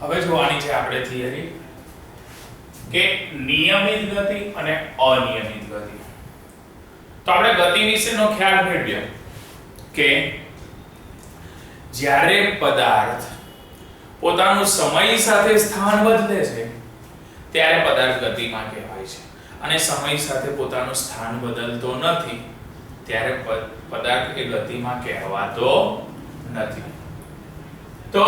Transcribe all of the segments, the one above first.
હવે જોવાની છે આપણે થિયરી કે નિયમિત ગતિ અને અનિયમિત ગતિ. તો આપણે ગતિ વિશેનો ખ્યાલ મેળવ્યો કે જ્યારે પદાર્થ પોતાનું સમય સાથે સ્થાન બદલે છે ત્યારે પદાર્થ ગતિમાં કહેવાય છે, અને સમય સાથે પોતાનું સ્થાન બદલતો નથી ત્યારે પદાર્થ એ ગતિમાં કહેવાતો નથી. તો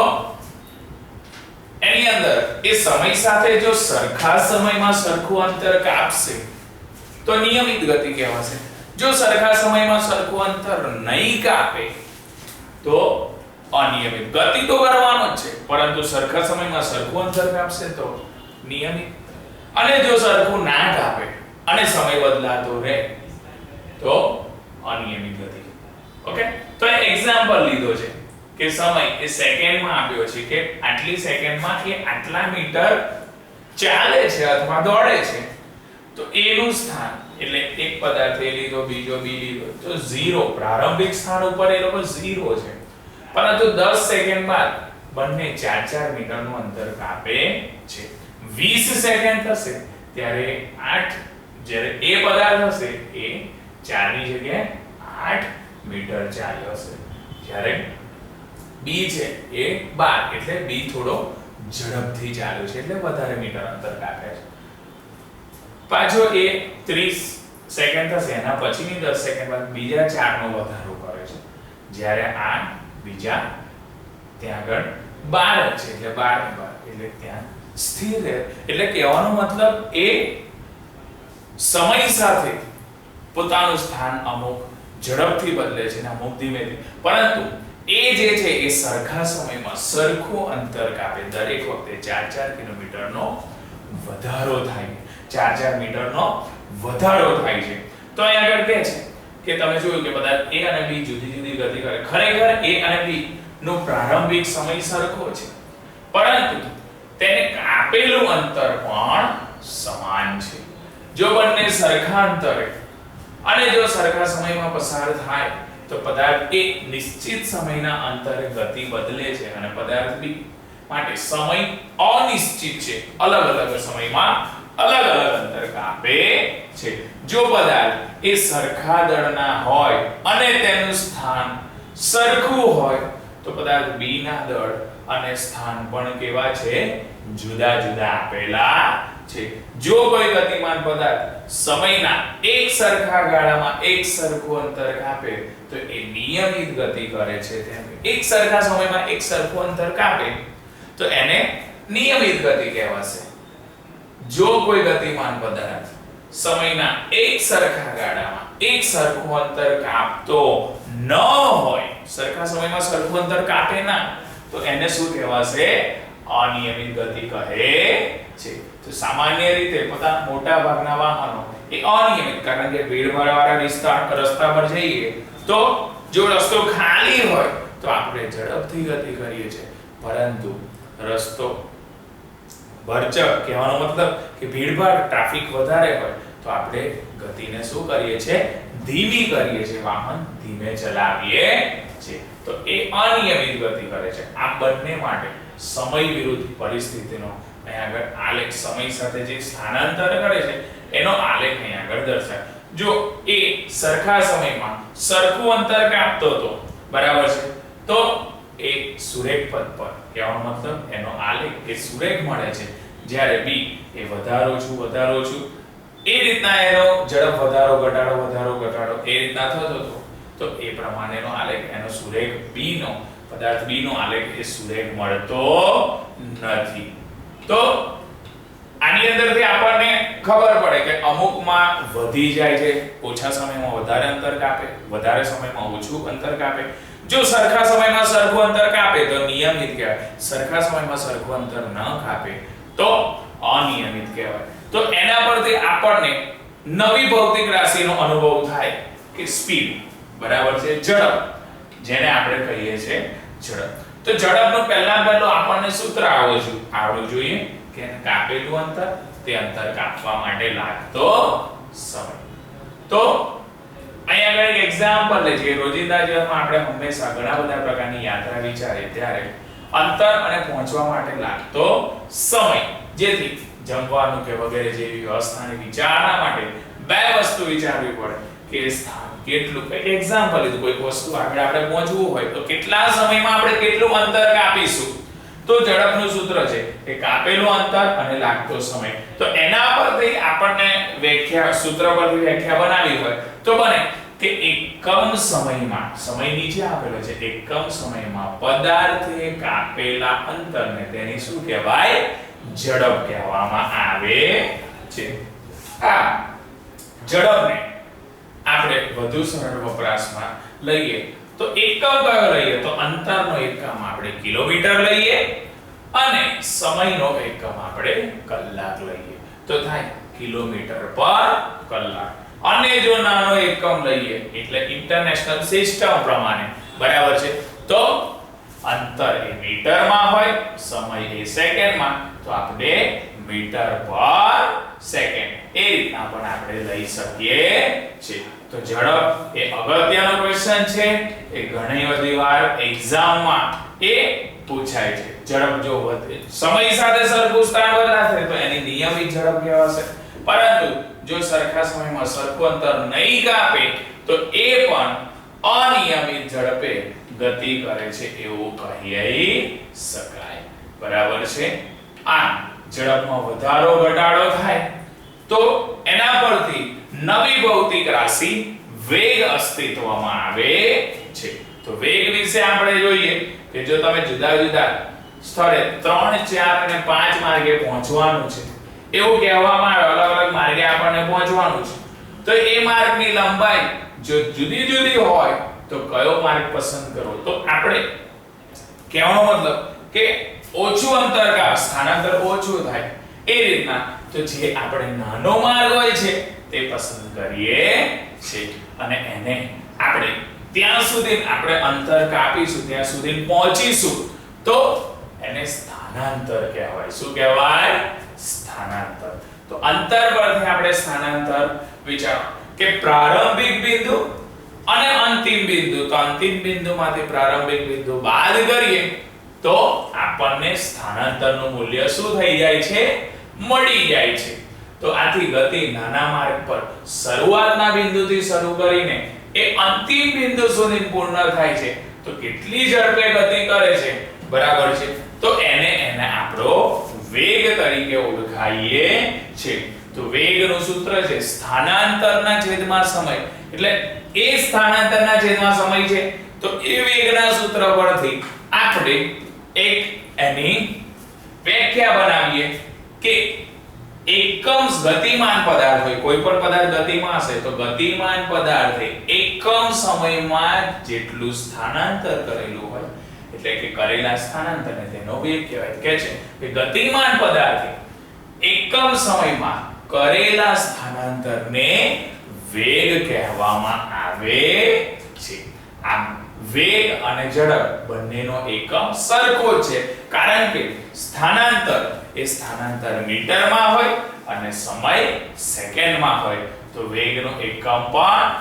એની અંદર એ સમય સાથે જો સરખા સમયમાં સરખું અંતર કાપશે તો નિયમિત ગતિ કહેવાશે. જો સરખા સમયમાં સરખું અંતર નહીં કાપે તો અનિયમિત. ગતિ તો કરવાનો જ છે, પરંતુ સરખા સમયમાં સરખું અંતર કાપશે તો નિયમિત. અને જો સરખું ના કાપે અને સમય બદલાતો રહે તો અનિયમિત ગતિ. ઓકે, તો એક્ઝામ્પલ લીધો છે કે સમય એ સેકન્ડમાં આપ્યો છે કે આટલી સેકન્ડમાં એ આટલા મીટર ચાલે છે અથવા દોડે છે. તો એનું સ્થાન એટલે એક પદાર્થ એ લીધો, બીજો બી લીધો, તો 0 પ્રારંભિક સ્થાન ઉપર એ લોકો 0 છે, પરંતુ 10 સેકન્ડ બાદ બંને 4-4 મીટરનું અંતર કાપે છે. 20 સેકન્ડ થશે ત્યારે 8 જ્યારે એ પદાર્થ હશે એ 4 ની જગ્યાએ 8 મીટર ચાલ્યો હશે, જ્યારે બી છે એ 12 એટલે બી થોડો ઝડપથી ચાલ્યો છે એટલે વધારે મીટર અંતર કાપે છે. પાછો એ 30 સેકન્ડ થશે, એના પછીની 10 સેકન્ડ બાદ બીજા 4 નો વધારો કરે છે, જ્યારે આ બીજા ત્યાં આગળ 12 છે એટલે 12 એટલે ત્યાં સ્થિર રહે. એટલે કહેવાનો મતલબ એ સમય સાથે પોતાનું સ્થાન અમુક ઝડપથી બદલે છે ને અમુક ધીમેથી, પરંતુ એ જે છે એ સરખા સમયમાં સરખું અંતર કાપે. દરેક વખતે 4-4 કિલોમીટરનો વધારો થાય, 4-4 મીટરનો વધારો થાય છે. તો અહીં આગળ કહે છે કે તમે જોયું કે પદાર્થ A અને B જુદી જુદી ગતિ કરે. ખરેખર A અને B નો પ્રારંભિક સમય સરખો છે, પરંતુ તેને કાપેલું અંતર પણ સમાન છે. જો બંને સરખા અંતરે અને જો સરખા સમયમાં પસાર થાય તો પદાર્થ A નિશ્ચિત સમયના અંતરે ગતિ બદલે છે અને પદાર્થ B માટે સમય અનિશ્ચિત છે, અલગ અલગ સમયમાં અલગ અલગ અંતર કાપે છે. જો પદાર્થ એ સરખા દળના હોય અને તેનું સ્થાન સરખું હોય તો પદાર્થ B ના દળ અને સ્થાન પણ કેવા છે? જુદા જુદા આપેલા છે. જો કોઈ ગતિમાન પદાર્થ સમયના એક સરખા ગાળામાં એક સરખું અંતર કાપે તો એ નિયમિત ગતિ કરે છે. તેમ એક સરખા સમયમાં એક સરખું અંતર કાપે તો એને નિયમિત ગતિ કહેવાશે. જો કોઈ ગતિમાન પદાર્થ સમયના એક સરખા ગાળામાં એક સરખું અંતર કાપતો ન હોય, સરખા સમયમાં સરખું અંતર કાપે ના, તો એને શું કહેવાશે? અનિયમિત ગતિ કહે છે. તો સામાન્ય રીતે મોટા ભાગના વાહનો એ અનિયમિત, કારણ કે ભીડભાડવાળા રસ્તા પર જઈએ તો જો રસ્તો ખાલી હોય તો આપણે ઝડપથી ગતિ કરીએ છીએ, પરંતુ રસ્તો ભરચક, કહેવાનો મતલબ કે ભીડભાડ ટ્રાફિક વધારે હોય તો આપણે ગતિને શું કરીએ છીએ? ધીમી કરીએ છીએ, વાહન ધીમે ચલાવીએ છીએ. તો એ અનિયમિત ગતિ કરે છે. આ બંને માટે સમય વિરુદ્ધ પરિસ્થિતિનો અહીં આગળ આલેખ, સમય સાથે જે સ્થાનાંતર કરે છે એનો આલેખ અહીં આગળ દર્શાવે. જો એ સરખા સમયમાં સરખું અંતર કાપતો હતો, બરાબર છે, તો એ સુરેખ પથ પર, કહેવાનો મતલબ એનો આલેખ એ સુરેખ મળે છે. જ્યારે B એ વધારો છું એ રીતના એનો ઝડપ વધારો ઘટાડો એ રીતના થતો હતો, તો એ પ્રમાણેનો આલેખ એનો સુરેખ B નો, પદાર્થ B નો આલેખ એ સુરેખ મળતો નથી. તો આની અંદરથી આપણને ખબર પડે કે અમુકમાં વધી જાય છે, ઓછા સમયમાં વધારે અંતર કાપે, વધારે સમયમાં ઓછું અંતર કાપે. જો સરખા સમયમાં સરખું અંતર કાપે તો નિયમિત કહેવાય, સરખા સમયમાં સરખું અંતર ન કાપે તો અનિયમિત કહેવાય. તો એના પરથી આપણને નવી ભૌતિક રાશિનો અનુભવ થાય કે સ્પીડ, બરાબર છે, ઝડપ, જેને આપણે કહીએ છીએ ઝડપ. તો ઝડપનું પહેલું આપણને સૂત્ર આવડવું જોઈએ કે કાપેલું અંતર, તે અંતર કાપવા માટે લાગતો સમય. તો અહીંયા આગળ એક એક્ઝામ્પલ લે છે. રોજિંદા જીવનમાં આપણે હંમેશા ઘણા બધા પ્રકારની યાત્રા વિચારીએ ત્યારે અંતર અને પહોંચવા માટે લાગતો સમય, જેથી જમવાનું કે વગેરે જેવી વ્યવસ્થાની વિચારણા માટે બે વસ્તુ વિચારવી પડે કે સ્થાન કેટલું, એક્ઝામ્પલ લીધું, કોઈ વસ્તુ આગળ આપણે પહોંચવું હોય તો કેટલા સમયમાં આપણે કેટલું અંતર કાપીશું, તો ઝડપનું સૂત્ર છે કે કાપેલું અંતર અને લાગતો સમય. તો એના પરથી આપણને વ્યાખ્યા, સૂત્ર પરથી વ્યાખ્યા બનાવી હોય તો બને કે એકમ સમયમાં, સમય નીચે આપેલો છે, એકમ સમયમાં પદાર્થે કાપેલા અંતરને તેની શું કહેવાય, ઝડપ કહેવામાં આવે છે. આ ઝડપને આપણે વધુ સરળ વપરાશમાં લઈએ તો એકમ કયો લઈએ, તો અંતરનો એકમ આપણે કિલોમીટર લઈએ અને સમયનો એકમ આપણે કલાક લઈએ, તો થાય કિલોમીટર પર કલાક. અને જો નાનો એકમ લઈએ એટલે ઇન્ટરનેશનલ સિસ્ટમ પ્રમાણે, બરાબર છે, તો અંતર એ મીટરમાં હોય, સમય એ સેકન્ડમાં, તો આપણે મીટર પર સેકન્ડ એ રીતના પણ આપણે લઈ શકીએ છીએ. તો ઝડપ એ અગત્યનો ક્વેશ્ચન છે, એ ઘણી બધી વાર એક્ઝામમાં એ પૂછાય છે. ઝડપ જો વધે, સમય સાથે સરખું સ્થાન બદલાશે તો એની નિયમિત ઝડપ કહેવાશે, પરંતુ જો સરખા સમયમાં સરખું અંતર નહીં કાપે તો એ પણ અનિયમિત ઝડપે ગતિ કરે છે એવું કહી શકાય, બરાબર છે. આમ ઝડપમાં વધારો ઘટાડો થાય તો એના પરથી નવી ભૌતિક રાશિ વેગ અસ્તિત્વમાં આવે છે. તો વેગ વિશે આપણે જોઈએ કે જો તમે જુદા જુદા સ્થળે 3, 4 અને 5 માર્ગે પહોંચવાનું છે એવું કહેવામાં આવે, અલગ અલગ માર્ગે આપણને પહોંચવાનું છે, તો એ માર્ગની લંબાઈ જો જુદી જુદી હોય તો કયો માર્ગ પસંદ કરવો, તો આપણે કહેવાનો મતલબ કે ઓછું અંતર કા સ્થાનાંતર ઓછું થાય એ રીતના તો જે આપણે નાનો માર્ગ હોય છે તે પસંદ કરીએ છીએ અને એને આપણે ત્યાં સુધી આપણે અંતર કાપીશું, ત્યાં સુધી પહોંચીશું તો એને સ્થાનાંતર કહેવાય. શું કહેવાય? સ્થાનાંતર. તો અંતર પરથી આપણે સ્થાનાંતર વિચારો કે પ્રારંભિક બિંદુ અને અંતિમ બિંદુ, તો અંતિમ બિંદુમાંથી પ્રારંભિક બિંદુ બાદ કરીએ તો આપણને સ્થાનાંતરનું મૂલ્ય શું થઈ જાય છે? મળી જાય છે. તો આથી ગતિ નાના માર્ગ પર શરૂઆતના બિંદુથી શરૂ કરીને એ અંતિમ બિંદુ સુધી પૂર્ણ થાય છે તો કેટલી ઝડપે ગતિ કરે છે, બરાબર છે, તો એને આપણો વેગ તરીકે ઓળખાઈએ છે. તો વેગનું સૂત્ર છે સ્થાનાંતરના છેદમાં સમય, એટલે એ સ્થાનાંતરના છેદમાં સમય છે તો એ વેગના સૂત્ર પરથી આપણે એક એની વ્યાખ્યા બનાવીએ કે એકમ ગતિમાન પદાર્થ હોય, કોઈ પણ પદાર્થ ગતિમાં હશે તો ગતિમાન પદાર્થે એકમ સમયમાં જેટલું સ્થાનાંતર કરેલું હોય એટલે કે કરેલા સ્થાનાંતરને તેનો વેગ કહેવાય. કે છે કે ગતિમાન પદાર્થે એકમ સમયમાં કરેલા સ્થાનાંતરને વેગ કહેવામાં આવે છે. આમ વેગ અને ઝડપ બંનેનો એકમ સરખો છે કારણ કે સ્થાનાંતર એ સ્થાનાંતર મીટરમાં હોય અને સમય સેકન્ડમાં હોય તો વેગનો એકમ પણ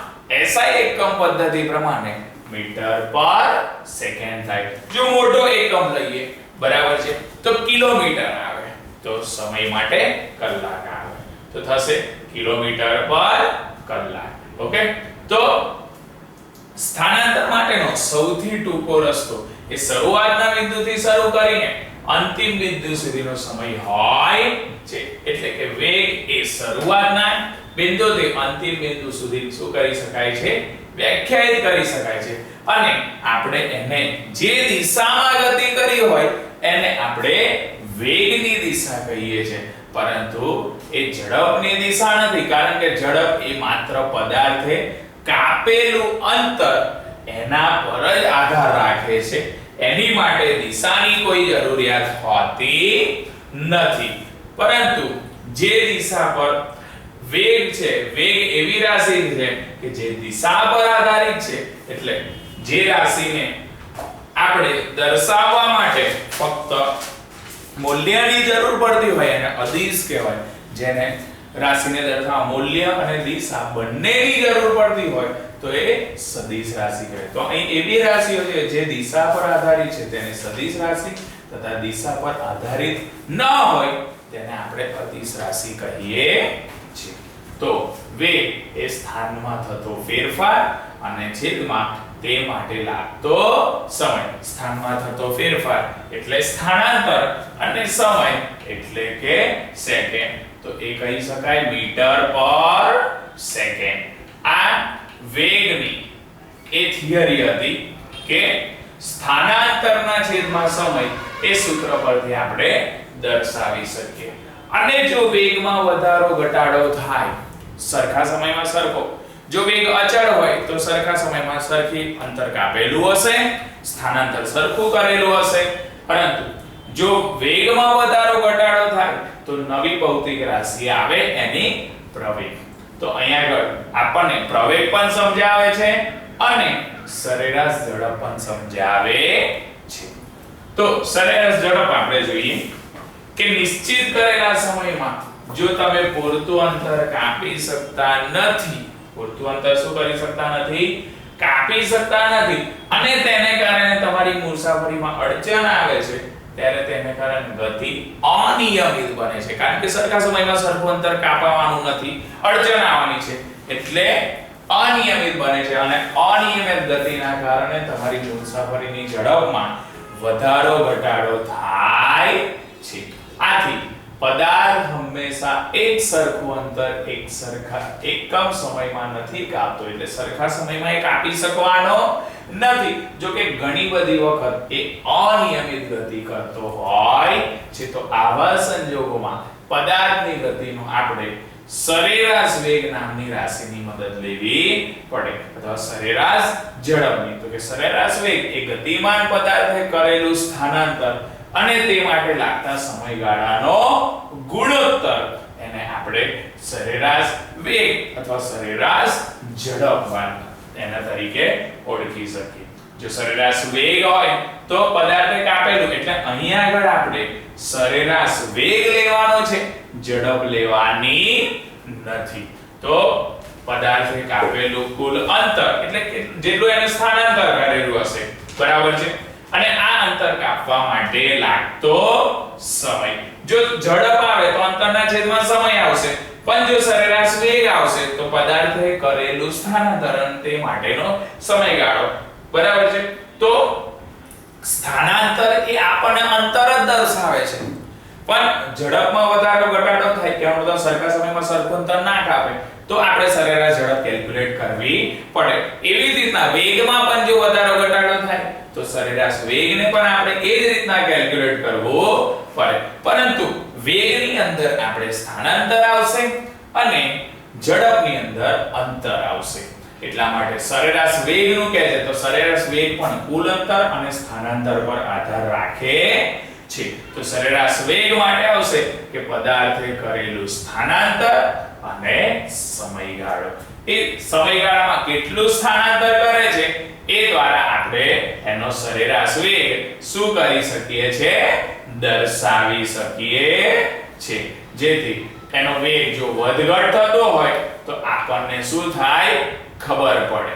SI એકમ પદ્ધતિ પ્રમાણે મીટર પર સેકન્ડ થાય. જો મોટો એકમ લઈએ, બરાબર છે, તો કિલોમીટર આવે, તો સમય માટે કલાક આવે, તો થશે કિલોમીટર પર કલાક. ઓકે, તો સ્થાનાંતર માટેનો સૌથી ટૂંકો રસ્તો એ શરૂઆતના બિંદુથી શરૂ કરીને અંતિમ બિંદુ સુધીનો સમય હોય છે. એટલે કે વેગ એ શરૂઆતના બિંદુથી અંતિમ બિંદુ સુધી શું કરી શકાય છે? વ્યાખ્યાયિત કરી શકાય છે. અને આપણે એને જે દિશામાં ગતિ કરી હોય એને આપણે વેગની દિશા કહીએ છીએ, પરંતુ એ ઝડપની દિશા નથી, કારણ કે ઝડપ એ માત્ર પદાર્થે કાપેલું અંતર એના પર જ આધાર રાખે છે, એની માટે દિશાની કોઈ જરૂરિયાત હોતી નથી. પરંતુ જે દિશા પર વેગ છે, વેગ એવી રાશિ છે કે જે દિશા પર આધારિત છે, એટલે જે રાશિને આપણે દર્શાવવા માટે ફક્ત મૂલ્યની જરૂર પડતી હોય એને અદિશ કહેવાય. જેને રાશિને દર્શાવવા મૂલ્ય અને દિશા બંનેની જરૂર પડતી હોય તો એ સદિશ રાશિ કહેવાય. તો અહીં એવી રાશિઓ છે જે દિશા પર આધારિત છે તેને સદિશ રાશિ તથા દિશા પર આધારિત ન હોય તેને આપણે અદિશ રાશિ કહીએ છીએ. તો વેગ એ સ્થાનમાં થતો ફેરફાર અને છેદમાં તે માટે લાગતો સમય. સ્થાનમાં થતો ફેરફાર એટલે સ્થાનાંતર અને સમય એટલે કે સેકન્ડ. તો એ કહી શકાય મીટર પર સેકન્ડ. આ વેગની એ થિયરી હતી કે સ્થાનાંતરના છેદમાં સમય એ સૂત્ર પરથી આપણે દર્શાવી શકીએ. અને જો વેગમાં વધારો ઘટાડો થાય સરખા સમયમાં સરખો, જો વેગ અચળ હોય તો સરખા સમયમાં સરખી અંતર કાપેલું હશે, સ્થાનાંતર સરખું કરેલું હશે. પરંતુ જો વેગમાં વધારો ઘટાડો થાય તો નવી ભૌતિક રાશિ આવે એની પ્રવેગ. તો અહીંયા આગળ આપણને પ્રવેગ પણ સમજાવે છે અને સરેરાશ ઝડપ પણ સમજાવે છે. તો સરેરાશ ઝડપ આપણે જોઈએ કે નિશ્ચિત કરેલા સમયમાં જો તમે પૂરતું અંતર કાપી શકતા નથી, પૂરતું અંતર શું કરી શકતા નથી? કાપી શકતા નથી, અને તેને કારણે તમારી મુસાફરીમાં અડચણ આવે છે, ત્યારે તેને કારણે ગતિ અનિયમિત બને છે. કારણ કે સરખા સમયમાં સરખું અંતર કાપવાનું નથી, અડચણ આવવાની છે, એટલે અનિયમિત બને છે. અને અનિયમિત ગતિના કારણે તમારી મુસાફરીની ઝડપમાં વધારો ઘટાડો થાય છે. આથી પદાર્થ હંમેશા એક સરખું અંતર એક સરખા એકમ સમયમાં નથી કાપતો, એટલે સરખા સમયમાં એ કાપી શકવાનો નથી. જો કે ઘણી બધી વખત એ અનિયમિત ગતિ કરતો હોય છે, તો આવા સંજોગોમાં પદાર્થની ગતિનો આપણે સરેરાશ વેગ નામની રાશિની મદદ લેવી પડે, અથવા સરેરાશ ઝડપની. તો કે સરેરાશ વેગ એ ગતિમાન પદાર્થે કરેલું સ્થાનાંતર અને તે માટે લાગતા સમયગાળાનો ગુણોત્તર, એને આપણે સરેરાશ વેગ અથવા સરેરાશ ઝડપ એના તરીકે ઓળખી શકીએ. જો સરેરાશ વેગ હોય તો પદાર્થે કાપેલું, એટલે અહીંયા આગળ આપણે સરેરાશ વેગ લેવાનો છે, ઝડપ લેવાની નથી. તો પદાર્થે કાપેલું કુલ અંતર એટલે જેટલું એને સ્થાનાંતર કરેલું હશે, બરાબર છે, અને આ અંતર કાપવા માટે લાગતો સમય. જો ઝડપ આવે તો અંતરના છેદમાં સમય આવશે, પણ જો સરેરાશ વેગ આવશે તો પદાર્થે કરેલું સ્થાનાંતર અને તે માટેનો સમયગાળો, બરાબર છે. તો સ્થાનાંતર એ આપણને અંતર જ દર્શાવે છે, પણ ઝડપમાં વધારો ઘટાડો થાય કે આપણે સરખા સમયમાં સરખું અંતર ના કાપે તો આપણે સરેરાશ ઝડપ કેલ્ક્યુલેટ કરવી પડે. એવી જ રીતના વેગમાં પણ જો વધારો ઘટાડો થાય તો સરેરાશ વેગને પણ આપણે એ જ રીતના કેલ્ક્યુલેટ કરવો પડે. પરંતુ વેગની અંદર આપણે સ્થાનાંતર આવશે અને ઝડપની અંદર અંતર આવશે. એટલા માટે સરેરાશ વેગનું કહે છે તો સરેરાશ વેગ પણ કુલ અંતર અને સ્થાનાંતર પર આધાર રાખે છે. તો સરેરાશ વેગ માટે આવશે કે પદાર્થે કરેલું સ્થાનાંતર અને સમયગાળો. એ સમયગાળામાં કેટલું સ્થાનાંતર કરે છે એ દ્વારા આપણે એનો સરેરાશ વેગ શું કરી શકીએ છે? દર્શાવી શકીએ છે. જેથી એનો વેગ જો વધઘટ થતો હોય તો આપણને શું થાય ખબર પડે.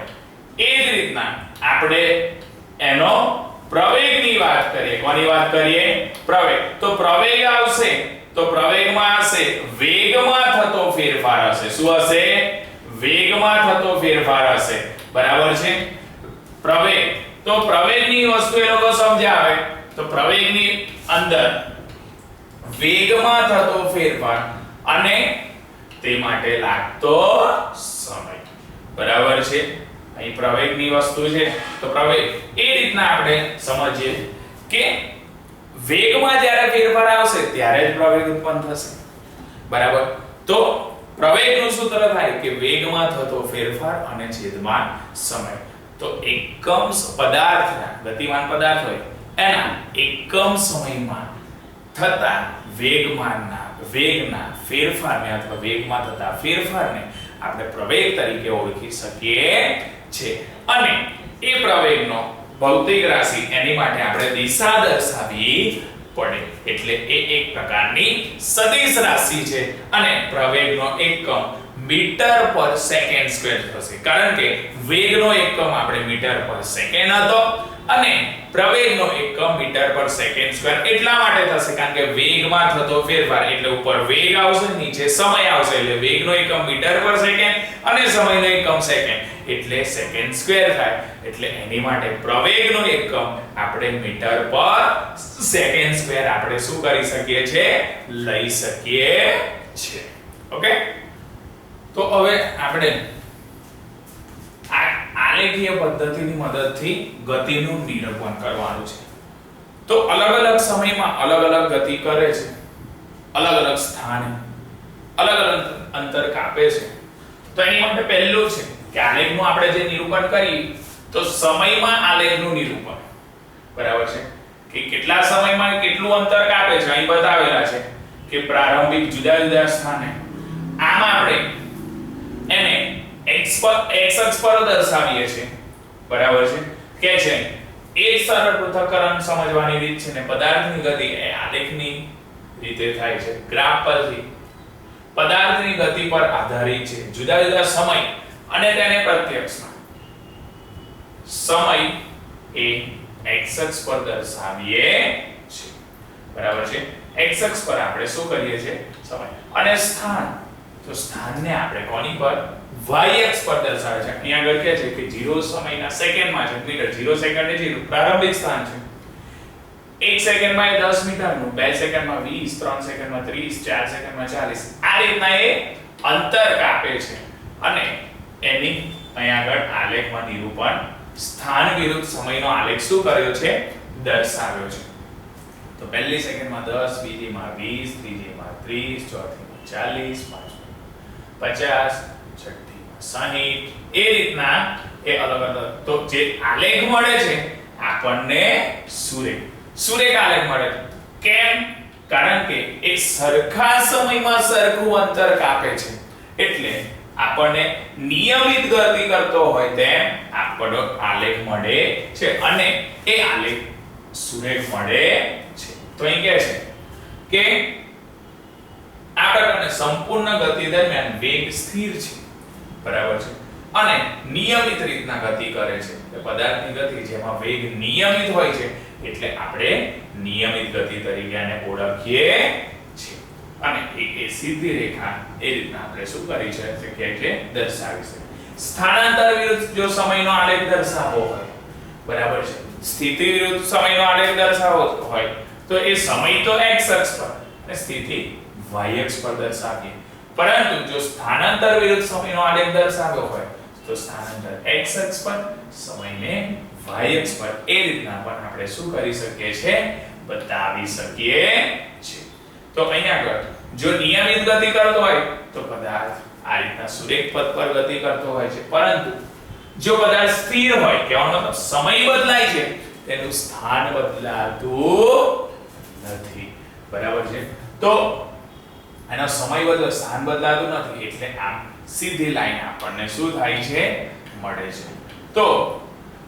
એ જ રીતના આપણે એનો પ્રવેગની વાત કરીએ. કોની વાત કરીએ? પ્રવેગ. તો પ્રવેગ આવશે તો પ્રવેગમાં હશે વેગમાં થતો ફેરફાર હશે. શું હશે? વેગમાં થતો ફેરફાર હશે, બરાબર છે. પ્રવેગ, તો પ્રવેગની વસ્તુ એ લોકો સમજાવે તો પ્રવેગની અંદર વેગમાં થતો ફેરફાર અને તે માટે લાગતો સમય, બરાબર છે. અહીં પ્રવેગની વસ્તુ છે તો પ્રવેગ એ રીતના આપણે સમજીએ કે વેગમાં જ્યારે ફેરફાર આવશે ત્યારે જ પ્રવેગ ઉત્પન્ન થશે, બરાબર. તો પ્રવેગનું સૂત્ર થાય કે વેગમાં થતો ફેરફાર અને છેદમાં સમય. તો એકમ પદાર્થના ગતિમાન પદાર્થ હોય એના એકમ સમયમાં થતા વેગના ફેરફારને અથવા વેગમાં થતા ફેરફારને આપણે પ્રવેગ તરીકે ઓળખી શકીએ છે. અને એ પ્રવેગનો ભૌતિક રાશિ એની માટે આપણે દિશા દર્શાવવી પડે, એટલે એ એક પ્રકારની સદિશ રાશિ છે અને પ્રવેગનો એકમ મીટર પર સેકન્ડ સ્ક્વેર થશે. કારણ કે વેગનો એકમ આપણે મીટર પર સેકન્ડ હતો અને પ્રવેગનો એકમ મીટર પર સેકન્ડ સ્ક્વેર એટલા માટે થશે કારણ કે વેગમાં થતો ફેરફાર એટલે ઉપર વેગ આવશે નીચે સમય આવશે એટલે વેગનો એકમ મીટર પર સેકન્ડ અને સમયનો એકમ સેકન્ડ એટલે સેકન્ડ સ્ક્વેર થાય એટલે એની માટે પ્રવેગનો એકમ આપણે મીટર પર સેકન્ડ સ્ક્વેર આપણે શું કરી શકીએ છે લઈ શકીએ છે ઓકે તો હવે આપણે આલેખીય પદ્ધતિની મદદથી ગતિનું નિરૂપણ કરવાનું છે તો અલગ અલગ સમયમાં અલગ અલગ ગતિ કરે છે અલગ અલગ સ્થાને અલગ અલગ અંતર કાપે છે તો એની માટે પહેલું છે કે આલેખનું આપણે જે નિરૂપણ કરીએ તો સમયમાં આલેખનું નિરૂપણ બરાબર છે કે કેટલા સમયમાં કેટલું અંતર કાપે છે અહીં બતાવેલા છે કે પ્રારંભિક જુદા જુદા સ્થાને આમાં આપણે એને x અક્ષ પર દર્શાવીએ છીએ બરાબર છે કે છે એક સરળ પૃથ્થકરણ સમજવાની રીત છે ને પદાર્થની ગતિ એ આલેખની રીતે થાય છે ગ્રાફ પરથી પદાર્થની ગતિ પર આધારિત છે જુદા જુદા સમય અને તેને પ્રત્યક્ષમાં સમય એ x અક્ષ પર દર્શાવીએ છીએ બરાબર છે x અક્ષ પર આપણે શું કરીએ છીએ સમય અને સ્થાન તો સ્થાનને આપણે કોની પર y અક્ષ પર દર્શાવે છે અહીંયા આગળ કહે છે કે 0 સમયના સેકન્ડમાં છે મીટર 0 સેકન્ડ એ 0 પ્રારંભિક સ્થાન છે 1 સેકન્ડમાં એ 10 મીટરનું 2 સેકન્ડમાં 20 3 સેકન્ડમાં 30 4 સેકન્ડમાં 40 આ રીતના એ અંતર કાપે છે અને એની અહીંયા આગળ આલેખમાં નિરૂપણ સ્થાન વિરુદ્ધ સમયનો આલેખ શું કર્યો છે દર્શાવ્યો છે તો પહેલી સેકન્ડમાં 10 બીજીમાં 20 ત્રીજીમાં 30 ચોથીમાં 40 પાંચમીમાં 50 છઠ્ઠીમાં 60 એ રીતના એ અલગ અલગ તો જે આલેખ મળે છે આપણને સુરેખ આલેખ મળે છે કેમ કારણ કે એક સરખા સમયમાં સરખું અંતર કાપે છે એટલે આપણને નિયમિત ગતિ કરતો હોય તેમ આપણો આલેખ મળે છે અને એ આલેખ સુરેખ મળે છે તો અહીં કહે છે કે આ પ્રકારની સંપૂર્ણ ગતિ દરમિયાન વેગ સ્થિર છે બરાબર છે અને નિયમિત રીતના ગતિ કરે છે એટલે પદાર્થની ગતિ જેમાં વેગ નિયમિત હોય છે એટલે આપણે નિયમિત ગતિ તરીકે આને ઓળખીએ છીએ અને એ સીધી રેખા એ રીતના આપણે શું કરી છે કે એટલે દર્શાવી છે સ્થાનાંતર વિરુદ્ધ જો સમયનો આલેખ દર્શાવવો હોય બરાબર છે સ્થિતિ વિરુદ્ધ સમયનો આલેખ દર્શાવવો હોય તો એ સમય તો x અક્ષ પર અને સ્થિતિ y અક્ષ પર દર્શાવીએ પરંતુ જો સ્થાનાંતર વિરુદ્ધ સમયનો આલેખ દર્શાવ્યો હોય તો સ્થાનાંતર x અક્ષ પર સમયને y અક્ષ પર એ રીતના પણ આપણે શું કરી શકીએ છે બતાવી શકીએ છે તો અહીંયા આગળ જો નિયમિત ગતિ કરતો હોય તો પદાર્થ આ રીતના સુરેખ પથ પર ગતિ કરતો હોય છે પરંતુ જો પદાર્થ સ્થિર હોય કહેવાનો મતલબ સમય બદલાય છે તેનું સ્થાન બદલાતું નથી બરાબર છે તો એનો સમય બદલે સ્થાન બદલાતું નથી એટલે આમ સીધી લાઈન આપણને શું થાય છે મળે છે તો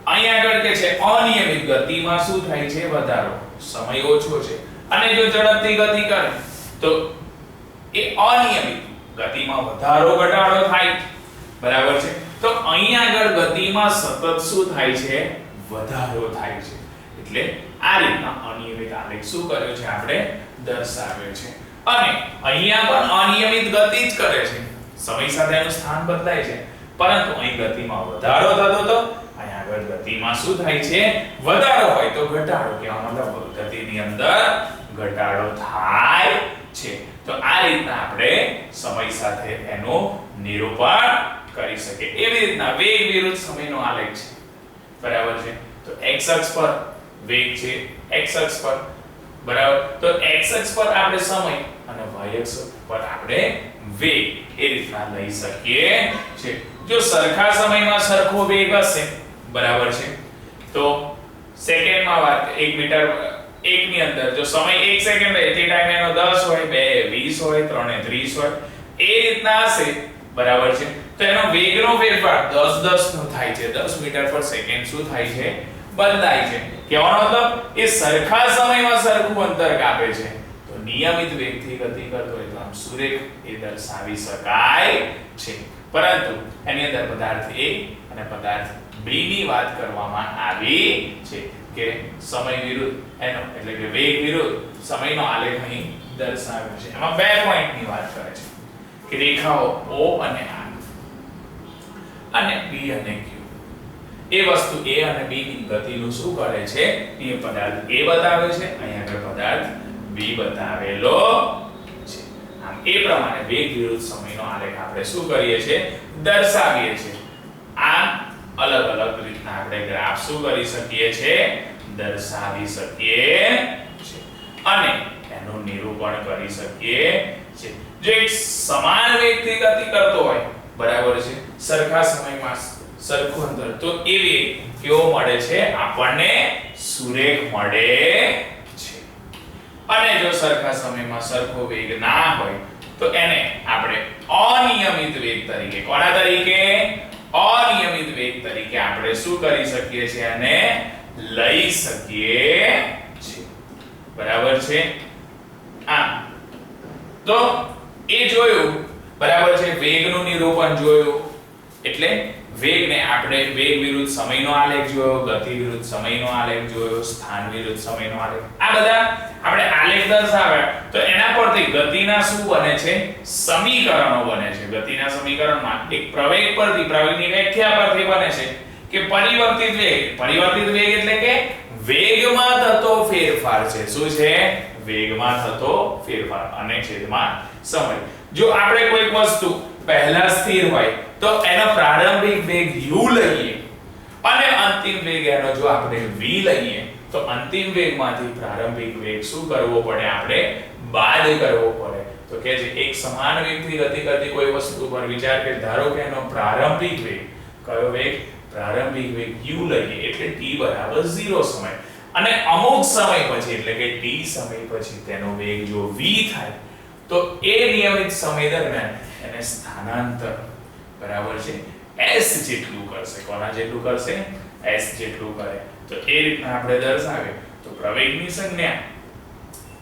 અહીં આગળ કે છે અનિયમિત ગતિમાં શું થાય છે વધારો સમય ઓછો છે અને જો ઝડપથી ગતિ કરે તો એ અનિયમિત ગતિમાં વધારો ઘટાડો થાય બરાબર છે તો અહીં આગળ ગતિમાં સતત શું થાય છે વધારો થાય છે એટલે આ રીતના અનિયમિત આલેખ શું કર્યો છે આપણે દર્શાવ્યો છે અને અહીંયા પણ અનિયમિત ગતિ જ કરે છે સમય સાથે એનું સ્થાન બદલાય છે પરંતુ અહીં ગતિમાં વધારો થતો તો અહીં આગળ ગતિમાં શું થાય છે વધારો હોય તો ઘટાડો કહેવાનો મતલબ ગતિની અંદર ઘટાડો થાય છે તો આ રીતના આપણે સમય સાથે એનું નિરૂપણ કરી શકીએ એવી રીતના વેગ વિરુદ્ધ સમયનો આલેખ છે બરાબર છે તો x અક્ષ પર વેગ છે x અક્ષ પર બરાબર તો x અક્ષ પર આપણે સમય અને y અક્ષ પર આપણે વેગ એ રીતના લઈ શકીએ છે જો સરખા સમયમાં સરખો વેગ હશે બરાબર છે તો સેકન્ડમાં વાત 1 મીટર 1 ની અંદર જો સમય 1 સેકન્ડ હોય તે ટાઈમે એનો 10 હોય 2 20 હોય 3 30 હોય એ રીતના હશે બરાબર છે તો એનો વેગનો ફેરફાર 10 10 નો થાય છે 10 મીટર પર સેકન્ડ શું થાય છે બદલાય છે કહેવાનો મતલબ એ સરખા સમયમાં સરખું અંતર કાપે છે તો નિયમિત વેગથી ગતિ કરતો હોય તો આમ સુરેખ એ દર્શાવી શકાય છે પરંતુ એની અંદર પદાર્થ A અને પદાર્થ B b ની વાત કરવામાં આવી છે કે સમય વિરુદ્ધ એનો એટલે કે વેગ વિરુદ્ધ સમયનો આલેખ અહીં દર્શાવ્યો છે. એમાં બે પોઈન્ટની વાત કરે છે કે રેખાઓ O અને R અને P અને Q એ વસ્તુ A અને B ની ગતિનું શું કરે છે? એ પદાર્થ A બતાવે છે, અહીંયા આગળ પદાર્થ B બતાવેલો છે. આમ એ પ્રમાણે વેગ વિરુદ્ધ સમયનો આલેખ આપણે શું કરીએ છીએ? દર્શાવીએ છીએ. આ અલગ અલગ રીતના આપણે ગ્રાફ શું કરી શકીએ છીએ? દર્શાવી શકીએ છીએ અને એનું નિરૂપણ કરી શકીએ છીએ. જો એક સમાન વેગથી ગતિ કરતો હોય, બરાબર છે, સરખા સમયમાં સરખું અંતર, તો એ વેગ કેવો મળે છે? આપણને સુરેખ મળે છે. અને જો સરખા સમયમાં સરખો વેગ ના હોય તો એને આપણે અનિયમિત વેગ તરીકે, કોના તરીકે? અનિયમિત વેગ તરીકે આપણે શું કરી શકીએ છીએ? અને લઈ શકીએ છીએ. બરાબર છે? તો એ જોયું, બરાબર છે, વેગનું નિરૂપણ જોયું. એટલે વેગને આપણે વેગ વિરુદ્ધ સમયનો આલેખ જોયો, ગતિ વિરુદ્ધ સમયનો આલેખ જોયો, સ્થાન વિરુદ્ધ સમયનો આલેખ. આ બધા આપણે આલેખ દર્શાવ્યા તો એના પરથી ગતિના શું બને છે? સમીકરણો બને છે. ગતિના સમીકરણમાં એક પ્રવેગ પરથી, પ્રવેગની વ્યાખ્યા પરથી બને છે કે પરિવર્તિત વેગ. પરિવર્તિત વેગ એટલે કે વેગમાં થતો ફેરફાર છે. શું છે? વેગમાં થતો ફેરફાર અને છેદમાં સમય. જો આપણે કોઈક વસ્તુ પહેલા સ્થિર હોય તો એનો પ્રારંભિક વેગ u લઈએ અને અંતિમ વેગ એનો જો આપણે v લઈએ તો અંતિમ વેગમાંથી પ્રારંભિક વેગ શું કરવો પડે? આપણે બાદ કરવો પડે. તો કે જે એક સમાન વેગથી ગતિ કરતી કોઈ વસ્તુ પર વિચાર કે ધારો કે એનો પ્રારંભિક વેગ કયો વેગ? પ્રારંભિક વેગ u લઈએ એટલે t બરાબર 0 સમય અને અમુક સમય પછી એટલે કે t સમય પછી તેનો વેગ જો v થાય તો એ નિયમિત સમય દરમિયાન એને સ્થાનાંતર, બરાબર છે, s જેટલું કરશે. કોના જેટલું કરશે? s જેટલું કરે. તો એ રીતના આપણે દર્શાવીએ તો પ્રવેગની સંજ્ઞા,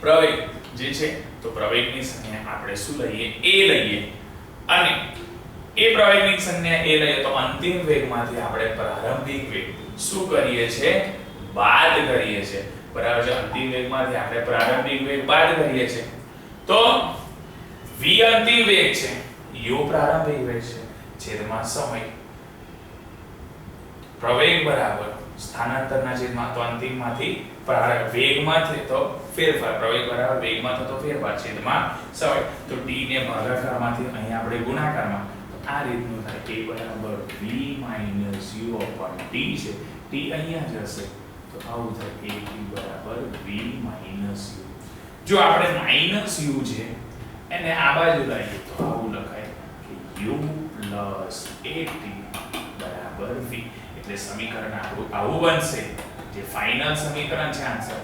પ્રવેગ જે છે તો પ્રવેગની સંજ્ઞા આપણે શું લઈએ? a લઈએ અને એ પ્રવેગની સંજ્ઞા a લઈએ તો અંતિમ વેગમાંથી આપણે પ્રારંભિક વેગ શું કરીએ છે? બાદ કરીએ છે. બરાબર છે? અંતિમ વેગમાંથી આપણે પ્રારંભિક વેગ બાદ કરીએ છે. તો v અંતિમ વેગ છે, u પ્રારંભિક વેગ છે, છેદમાં સમય. પ્રવેગ બરાબર સ્થાનાંતરના છેદમાં તો અંતિમમાંથી વેગમાંથી તો ફેરફાર. પ્રવેગ બરાબર વેગમાં થતો ફેરફાર છેદમાં સમય. તો t ને ભાગાકારમાંથી અહીં આપણે ગુણાકારમાં, તો આ રીતનું થાય. a બરાબર v - u / t છે. t અહીંયા જ હશે તો આવું થાય. a t બરાબર v - u. જો આપણે -u છે એને આ બાજુ લઈએ તો આવું લખાય કે u + at બરાબર v. એટલે સમીકરણ આપણું આવું બનશે. જે ફાઇનલ સમીકરણ છે આન્સર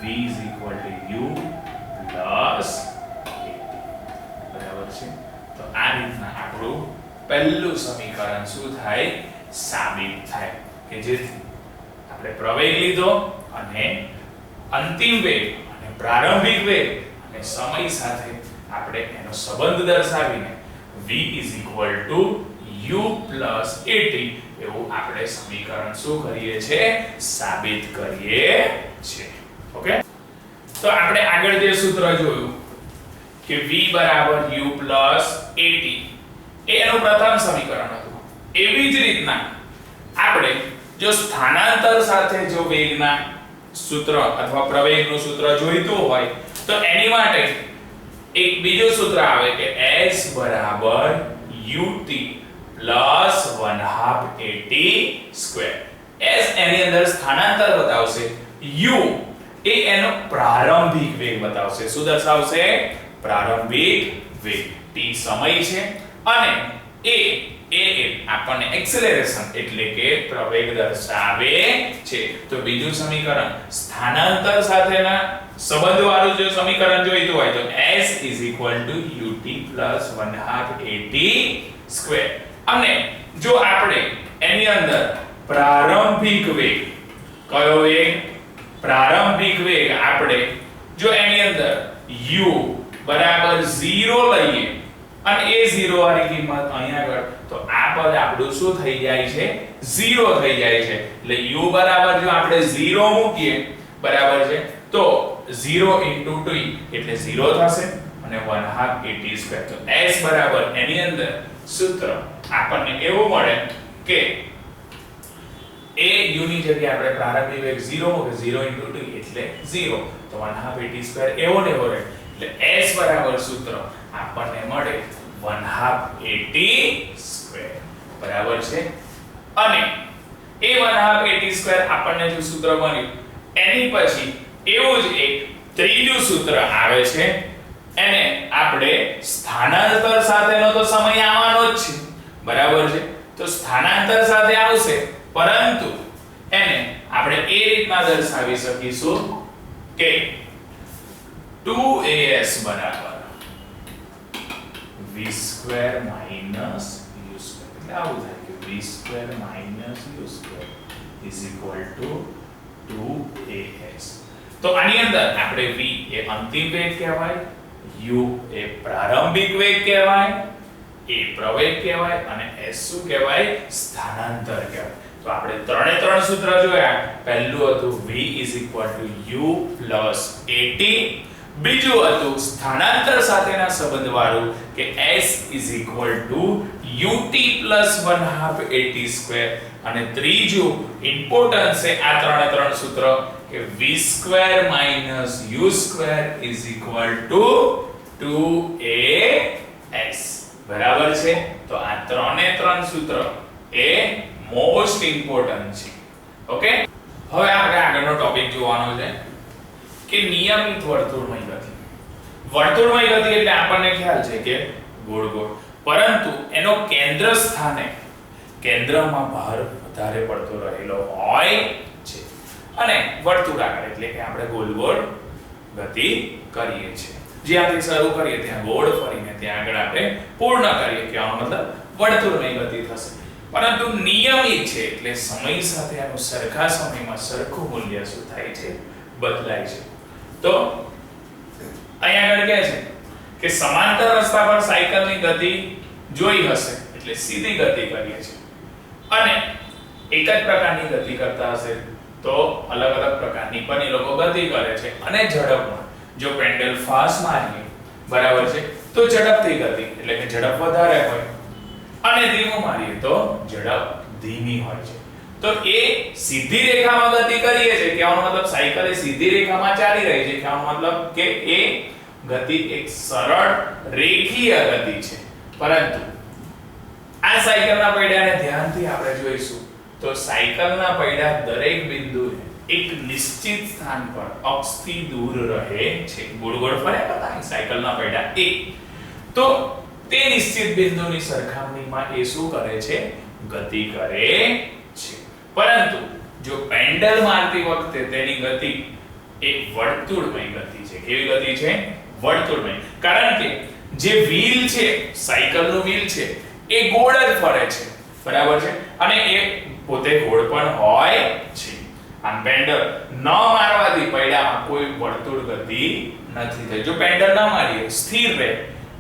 v = u + at. બરાબર છે? તો આ રીતના આપણું પહેલું સમીકરણ શું થાય? સાબિત થાય કે જેથી આપણે પ્રવેગ લીધો અને અંતિમ વેગ અને પ્રારંભિક વેગ અને સમય સાથે આપણે એનો સંબંધ દર્શાવીને v = u + at એવું આપણે સમીકરણ શું કરીએ છે? સાબિત કરીએ છે. ઓકે? તો આપણે આગળ જે સૂત્ર જોયું કે v = u + at એનું પ્રથમ સમીકરણ હતું. એવી જ રીતના આપણે જો સ્થાનાંતર સાથે જો વેગના સૂત્ર અથવા પ્રવેગનું સૂત્ર જોઈતું હોય તો એની માટે એક બીજું સૂત્ર આવે કે s = ut + 1/2at². s એની અંદર સ્થાનાંતર બતાવશે, u એ એનો પ્રારંભિક વેગ બતાવશે. શું દર્શાવશે? પ્રારંભિક વેગ. t સમય છે અને a આપણને એક્સેલરેશન એટલે કે પ્રવેગ દર્શાવે છે. તો બીજું સમીકરણ સ્થાનાંતર સાથેના સંબંધવાળું જો સમીકરણ જોઈતું હોય તો s = ut + 1/2at². અને જો આપણે એની અંદર પ્રારંભિક વેગ, કયો વેગ? પ્રારંભિક વેગ આપણે જો એની અંદર u બરાબર 0 લઈએ અને એ 0 વાળી કિંમત અહીંયા આગળ, તો આ પદ આપણું શું થઈ જાય છે? 0 થઈ જાય છે એટલે u બરાબર જો આપણે 0 મૂકીએ બરાબર છે તો 0 * t એટલે 0 થશે અને 1/2 at². તો s બરાબર એની અંદર સૂત્ર આપણને એવું મળે કે a u ની જગ્યાએ આપણે પ્રારંભિક વેગ 0 મૂકે 0 * t એટલે 0 તો 1/2 at² એવો ને એવો રહે એટલે s બરાબર સૂત્ર આપણને મળે 1/2 at² બરાબર છે. અને એ 1/2 at² આપણને જો સૂત્ર મળ્યું એની પછી એવું જ એક ત્રીજું સૂત્ર આવે છે એને આપણે સ્થાનાંતર સાથેનો તો સમય આવવાનો જ છે બરાબર છે તો સ્થાનાંતર સાથે આવશે પરંતુ એને આપણે એ રીતના દર્શાવી શકીશું કે 2as બરાબર v² માઈનસ u² એટલે આવું થાય કે v² minus u² is equal to 2as. તો આની અંદર આપણે v એ અંતિમ વેગ કહેવાય, u એ પ્રારંભિક વેગ કહેવાય, a પ્રવેગ કહેવાય અને s શું કહેવાય સ્થાનાંતર કહેવાય. તો આપણે ત્રણે ત્રણ સૂત્ર જોયા. પહેલું હતું v u at, બીજું હતું સ્થાનાંતર સાથેના સંબંધ વાળું કે s ut +1/2 at², અને ત્રીજું ઇમ્પોર્ટન્ટ છે આ ત્રણે ત્રણ સૂત્ર કે v² - u² = 2as બરાબર છે. તો આ ત્રણે ત્રણ સૂત્ર એ મોસ્ટ ઇમ્પોર્ટન્ટ છે. ઓકે, હવે આપણે આગળનો ટોપિક જોવાનો છે કે નિયમિત વર્તુળમય ગતિ. વર્તુળમય ગતિ એટલે આપણને ખ્યાલ છે કે ગોળ ગોળ, પરંતુ એનો કેન્દ્ર સ્થાને કેન્દ્રમાં ભાર વધારે પડતો રહેલો હોય છે અને વર્તુળાકાર એટલે કે આપણે ગોળ ગોળ ગતિ કરીએ છીએ. જ્યાંથી શરૂ કરીએ ત્યાં ગોળ ફરીને ત્યાં આગળ આપણે પૂર્ણ કરીએ કે આનો મતલબ વર્તુળમય ગતિ થશે. પરંતુ નિયમિત છે એટલે સમય સાથે આનું સરખા સમયમાં સરખું મૂલ્ય શું થાય છે બદલાય છે. તો અહીંયા આગળ કહે છે કે સમાંતર રસ્તા પર સાયકલની ગતિ જોઈ હશે એટલે સીધી ગતિ કરીએ છીએ અને એક જ પ્રકારની ગતિ કરતા હશે તો અલગ અલગ પ્રકારની પણ એ લોકો ગતિ કરે છે. અને ઝડપમાં જો પેન્ડલ ફાસ્ટ મારીએ બરાબર છે તો ઝડપથી ગતિ એટલે કે ઝડપ વધારે હોય અને ધીમું મારીએ તો ઝડપ ધીમી હોય છે. તો એ સીધી રેખામાં ગતિ કરીએ છે કહેવાનો મતલબ સાયકલ એ સીધી રેખામાં ચાલી રહી છે કહેવાનો મતલબ કે એ ગતિ એક સરળ રેખીય ગતિ છે. પરંતુ આ સાયકલના પૈડાને ધ્યાનથી આપણે જોઈશું તો સાયકલના પૈડા દરેક બિંદુએ એક નિશ્ચિત સ્થાન પર અક્ષથી દૂર રહે છે. ગોળ ગોળ ફર્યા કરતા સાયકલના પૈડા એક તો તે નિશ્ચિત બિંદુની સરખામણીમાં એ શું કરે છે ગતિ કરે છે. પરંતુ જો પેન્ડલ મારતી વખતે તેની ગતિ એક વર્તુળમય ગતિ છે. કેવી ગતિ છે વર્તુળમય. કારણ કે જે વ્હીલ છે સાયકલનું વ્હીલ છે એ ગોળ જ ફરે છે બરાબર છે અને એ પોતે ગોળ પણ હોય છે. આમ પેન્ડલ ન મારવાથી પૈડામાં કોઈ વર્તુળ ગતિ નથી થઈ. જો પેન્ડલ ન મારીએ સ્થિર રહે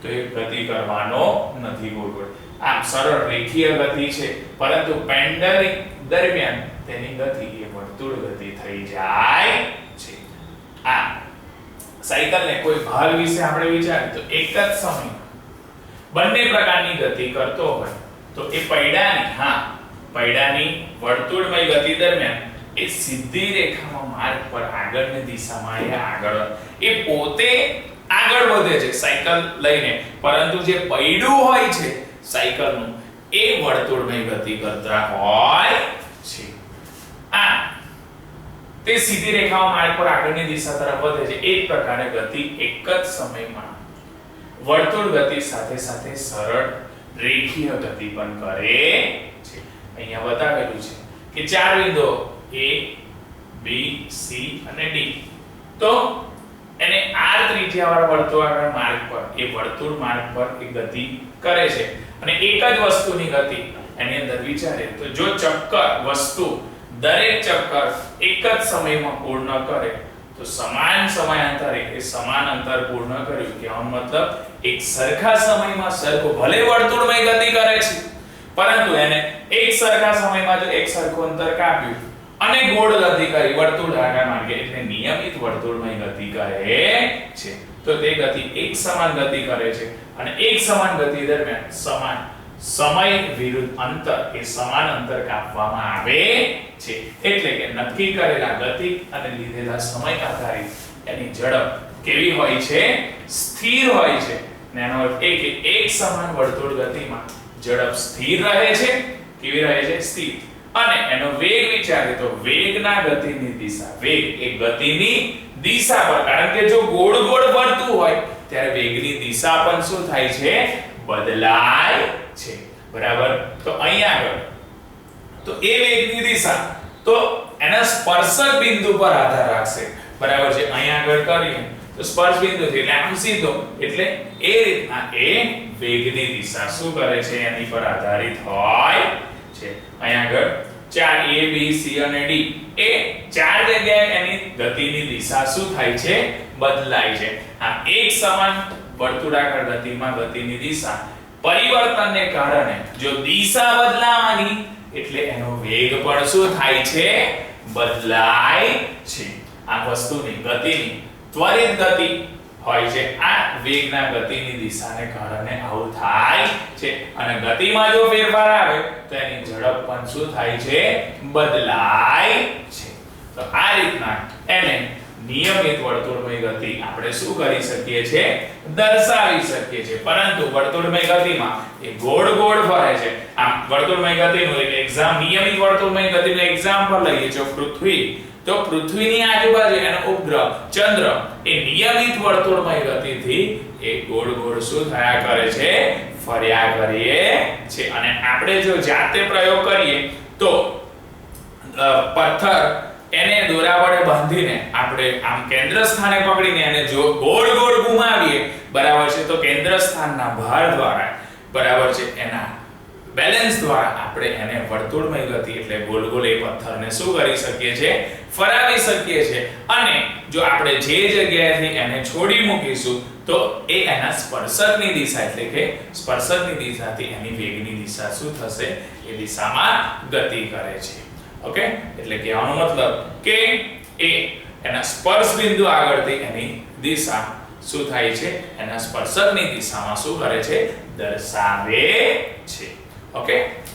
તો એ ગતિ કરવાનો નથી ગોળ ગોળ. આમ સરળ રેખીય ગતિ છે પરંતુ પેન્ડલ દરમિયાન તેની ગતિ એ વર્તુળ ગતિ થઈ જાય છે. આ સાયકલને કોઈ ભાર વિશે આપણે વિચારીએ તો એક જ સમયમાં બંને પ્રકારની ગતિ કરતો હોય તો એ પૈડાની વર્તુળમય ગતિ દરમિયાન એ સીધી રેખામાં માર્ગ પર આગળની દિશામાં એ પોતે આગળ વધે છે સાયકલ લઈને, પરંતુ જે પૈડું હોય છે સાયકલનું એ વર્તુળમય ગતિ કરતા હોય છે. આ તે સીધી રેખામાં માર્ગ પર આગળની દિશા તરફ વધે છે. એક પ્રકારે ગતિ એક જ સમયમાં વર્તુળ ગતિ સાથે સાથે સરળ રેખીય ગતિ પણ કરે છે. અહીંયા બતાવેલું છે કે ચાર બિંદુઓ A, B, C અને D. તો એને r ત્રિજ્યાવાળા વર્તુળાકાર માર્ગ પર એ વર્તુળ માર્ગ પર એ ગતિ કરે છે અને એક જ વસ્તુની ગતિ એની અંદર વિચારે તો જો ચક્કર વસ્તુ દરેક ચક્કર એક જ સમયમાં પૂર્ણ કરે તો સમાન સમયાંતરે એ સમાન અંતર પૂર્ણ કર્યું કહેવાનો મતલબ એક સરખા સમયમાં સરખું ભલે વર્તુળમય ગતિ કરે છે પરંતુ એને એક સરખા સમયમાં જો એક સરખું અંતર કાપ્યું અને ગોળ ગતિ કરી વર્તુળાકાર માર્ગે એટલે નિયમિત વર્તુળમય ગતિ કરે છે તો તે ગતિ એક સમાન ગતિ કરે છે અને એક સમાન ગતિ દરમિયાન સમાન સમય વિરુદ્ધ અંતર એ સમાન અંતર કાપવામાં આવે છે એટલે કે નક્કી કરેલા ગતિ અને લીધેલા સમય આધારિત એની ઝડપ કેવી હોય છે સ્થિર હોય છે ને એનો અર્થ એ કે એક સમાન વર્તુળ ગતિમાં ઝડપ સ્થિર રહે છે કેવી રહે છે સ્થિર અને એનો વેગ વિચારે તો વેગના ગતિની દિશા વેગ એ ગતિની દિશા પર કારણ કે જો ગોળ ગોળ ફરતું હોય ત્યારે વેગની દિશા પણ શું થાય છે બદલાય છે બરાબર તો અહીંયા આગળ તો એ વેગની દિશા તો એના સ્પર્શક બિંદુ પર આધાર રાખશે બરાબર છે અહીંયા આગળ કરીએ તો સ્પર્શ બિંદુથી એટલે આમ સીધો એટલે એ રીતના એ વેગની દિશા શું કરે છે એની પર આધારિત હોય છે અહીંયા આગળ ચાર A B C અને D એ ચાર જગ્યાએ એની ગતિની દિશા શું થાય છે બદલાય છે આ એક સમાન વર્તુળાકાર ગતિમાં ગતિની દિશા પરિવર્તનને કારણે જો દિશા બદલાવાની એટલે એનો વેગ પણ શું થાય છે બદલાય છે આ વસ્તુની ગતિની ત્વરિત ગતિ હોય છે આ વેગના ગતિની દિશાને કારણે આવું થાય છે અને ગતિમાં જો ફેરફાર આવે તો એની ઝડપ પણ શું થાય છે બદલાય છે તો આ રીતના એને નિયમિત વર્તુળમય ગતિ આપણે શું કરી શકીએ છીએ દર્શાવી શકીએ છીએ પરંતુ વર્તુળમય ગતિમાં એ ગોળ ગોળ ફરે છે આમ વર્તુળમય ગતિનું એક એક્ઝામ નિયમિત વર્તુળમય ગતિનું એક્ઝામ્પલ લઈએ જો પૃથ્વી તો પૃથ્વીની આજુબાજુ એનો ઉપગ્રહ ચંદ્ર એ નિયમિત વર્તુળમય ગતિથી એ ગોળ ગોળ શું થયા કરે છે ફર્યા કરીએ છે અને આપણે જો જાતે પ્રયોગ કરીએ તો પથ્થર એને દોરા વડે બાંધીને આપણે આમ કેન્દ્ર સ્થાને પકડીને એને જો ગોળ ગોળ ઘુમાવીએ બરાબર છે તો કેન્દ્ર સ્થાનના ભાર દ્વારા બરાબર છે એના બેલેન્સ દ્વારા આપણે એને વર્તુળમય ગતિ એટલે ગોળ ગોળ એ પથ્થરને શું કરી શકીએ છે ફરાવી શકીએ છે અને જો આપણે જે જગ્યાએથી એને છોડી મૂકીશું તો એ એના સ્પર્શકની દિશા એટલે કે સ્પર્શકની દિશાથી એની વેગની દિશા શું થશે એ દિશામાં ગતિ કરે છે ઓકે એટલે કહેવાનો મતલબ કે એ એના સ્પર્શ બિંદુ આગળથી એની દિશા શું થાય છે એના સ્પર્શકની દિશામાં શું કરે છે દર્શાવે છે ઓકે